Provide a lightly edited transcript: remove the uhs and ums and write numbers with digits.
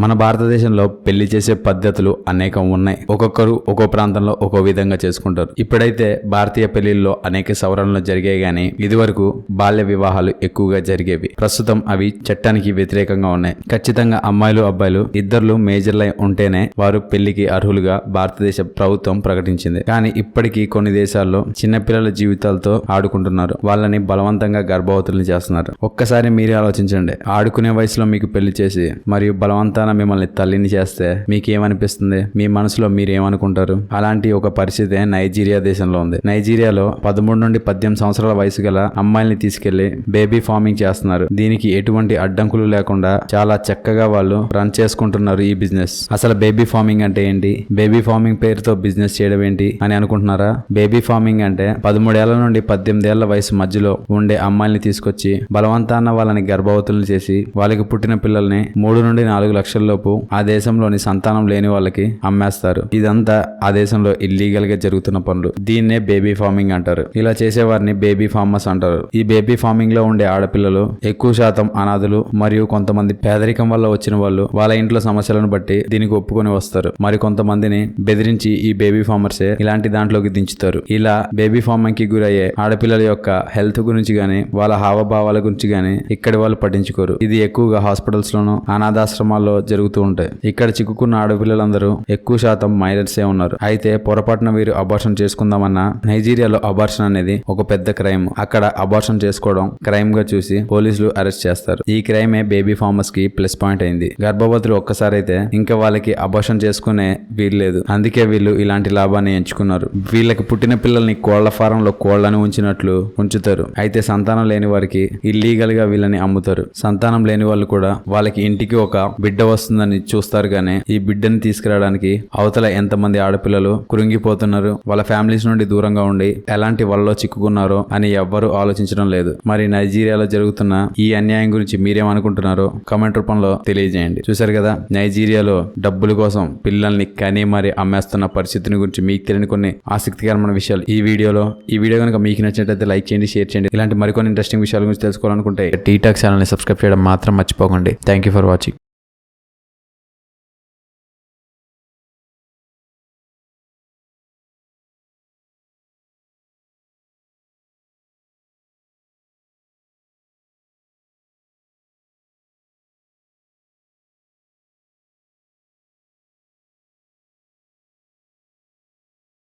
మన భారతదేశంలో పెళ్లి చేసే పద్ధతులు అనేకం ఉన్నాయి. ఒక్కొక్కరు ఒక్కో ప్రాంతంలో ఒక్కో విధంగా చేసుకుంటారు. ఇప్పుడైతే భారతీయ పెళ్లిల్లో అనేక సవరణలు జరిగాయి గానీ ఇదివరకు బాల్య వివాహాలు ఎక్కువగా జరిగేవి. ప్రస్తుతం అవి చట్టానికి వ్యతిరేకంగా ఉన్నాయి. ఖచ్చితంగా అమ్మాయిలు అబ్బాయిలు ఇద్దరు మేజర్లై ఉంటేనే వారు పెళ్లికి అర్హులుగా భారతదేశ ప్రభుత్వం ప్రకటించింది. కానీ ఇప్పటికీ కొన్ని దేశాల్లో చిన్నపిల్లల జీవితాలతో ఆడుకుంటున్నారు. వాళ్ళని బలవంతంగా గర్భవతుల్ని చేస్తున్నారు. ఒక్కసారి మీరే ఆలోచించండి. ఆడుకునే వయసులో మీకు పెళ్లి చేసి మరియు బలవంతంగా మిమ్మల్ని తల్లిని చేస్తే మీకేమనిపిస్తుంది? మీ మనసులో మీరేమనుకుంటారు? అలాంటి ఒక పరిస్థితి నైజీరియా దేశంలో ఉంది. నైజీరియాలో 13 నుండి 18 సంవత్సరాల వయసు గల అమ్మాయిల్ని తీసుకెళ్లి బేబీ ఫార్మింగ్ చేస్తున్నారు. దీనికి ఎటువంటి అడ్డంకులు లేకుండా చాలా చక్కగా వాళ్ళు రన్ చేసుకుంటున్నారు ఈ బిజినెస్. అసలు బేబీ ఫార్మింగ్ అంటే ఏంటి? బేబీ ఫార్మింగ్ పేరుతో బిజినెస్ చేయడం ఏంటి అని అనుకుంటున్నారా? బేబీ ఫార్మింగ్ అంటే 13 ఏళ్ల నుండి 18 ఏళ్ల వయసు మధ్యలో ఉండే అమ్మాయిల్ని తీసుకొచ్చి బలవంతాన వాళ్ళని గర్భవతులను చేసి వాళ్ళకి పుట్టిన పిల్లల్ని 3 నుండి 4 లక్షల లోపు ఆ దేశంలోని సంతానం లేని వాళ్ళకి అమ్మేస్తారు. ఇదంతా ఆ దేశంలో ఇల్లీగల్ గా జరుగుతున్న పనులు. దీన్నే బేబీ ఫార్మింగ్ అంటారు. ఇలా చేసేవారిని బేబీ ఫార్మర్స్ అంటారు. ఈ బేబీ ఫార్మింగ్ లో ఉండే ఆడపిల్లలు ఎక్కువ శాతం అనాథులు మరియు కొంతమంది పేదరికం వల్ల వచ్చిన వాళ్ళు వాళ్ళ ఇంట్లో సమస్యలను బట్టి దీనికి ఒప్పుకొని వస్తారు. మరి కొంతమందిని బెదిరించి ఈ బేబీ ఫార్మర్సే ఇలాంటి దాంట్లోకి దించుతారు. ఇలా బేబీ ఫార్మింగ్ కి గురయ్యే ఆడపిల్లల యొక్క హెల్త్ గురించి గానీ వాళ్ళ హావభావాల గురించి గానీ ఇక్కడి వాళ్ళు పట్టించుకోరు. ఇది ఎక్కువగా హాస్పిటల్స్ లోను అనాథాశ్రమాల్లో జరుగుతూ ఉంటాయి. ఇక్కడ చిక్కుకున్న ఆడపిల్లలందరూ ఎక్కువ శాతం మైనర్సే ఉన్నారు. అయితే పొరపాటున వీరు అబార్షన్ చేసుకుందామన్నా నైజీరియాలో అబార్షన్ అనేది ఒక పెద్ద క్రైమ్. అక్కడ అబార్షన్ చేసుకోవడం క్రైమ్ గా చూసి పోలీసులు అరెస్ట్ చేస్తారు. ఈ క్రైమే బేబీ ఫార్మర్స్ కి ప్లస్ పాయింట్ అయింది. గర్భవతులు ఒక్కసారి అయితే ఇంకా వాళ్ళకి అబార్షన్ చేసుకునే వీల్లేదు. అందుకే వీళ్ళు ఇలాంటి లాభాన్ని ఎంచుకున్నారు. వీళ్ళకి పుట్టిన పిల్లల్ని కోళ్ల ఫారంలో కోళ్లను ఉంచినట్లు ఉంచుతారు. అయితే సంతానం లేని వారికి ఇల్లీగల్ గా వీళ్ళని అమ్ముతారు. సంతానం లేని వాళ్ళు కూడా వాళ్ళకి ఇంటికి ఒక బిడ్డ వస్తుందని చూస్తారు గానీ ఈ బిడ్డని తీసుకురావడానికి అవతల ఎంతమంది ఆడపిల్లలు కృంగిపోతున్నారు, వాళ్ళ ఫ్యామిలీస్ నుండి దూరంగా ఉండి ఎలాంటి వలలో చిక్కుకున్నారో అని ఎవ్వరూ ఆలోచించడం లేదు. మరి నైజీరియాలో జరుగుతున్న ఈ అన్యాయం గురించి మీరేమనుకుంటున్నారో కామెంట్ రూపంలో తెలియజేయండి. చూశారు కదా, నైజీరియాలో డబ్బుల కోసం పిల్లల్ని కని మరి అమ్మేస్తున్న పరిస్థితిని గురించి మీకు తెలియని కొన్ని ఆసక్తికరమైన విషయాలు ఈ వీడియో కనుక మీకు నచ్చినట్లయితే లైక్ చేయండి, షేర్ చేయండి. ఇలాంటి మరికొన్ని ఇంట్రెస్టింగ్ విషయాల గురించి తెలుసుకోవాలనుకుంటే టీటాక్ ఛానల్ ని సబ్స్క్రైబ్ చేయడం మాత్రం మర్చిపోకండి. Thank you for watching.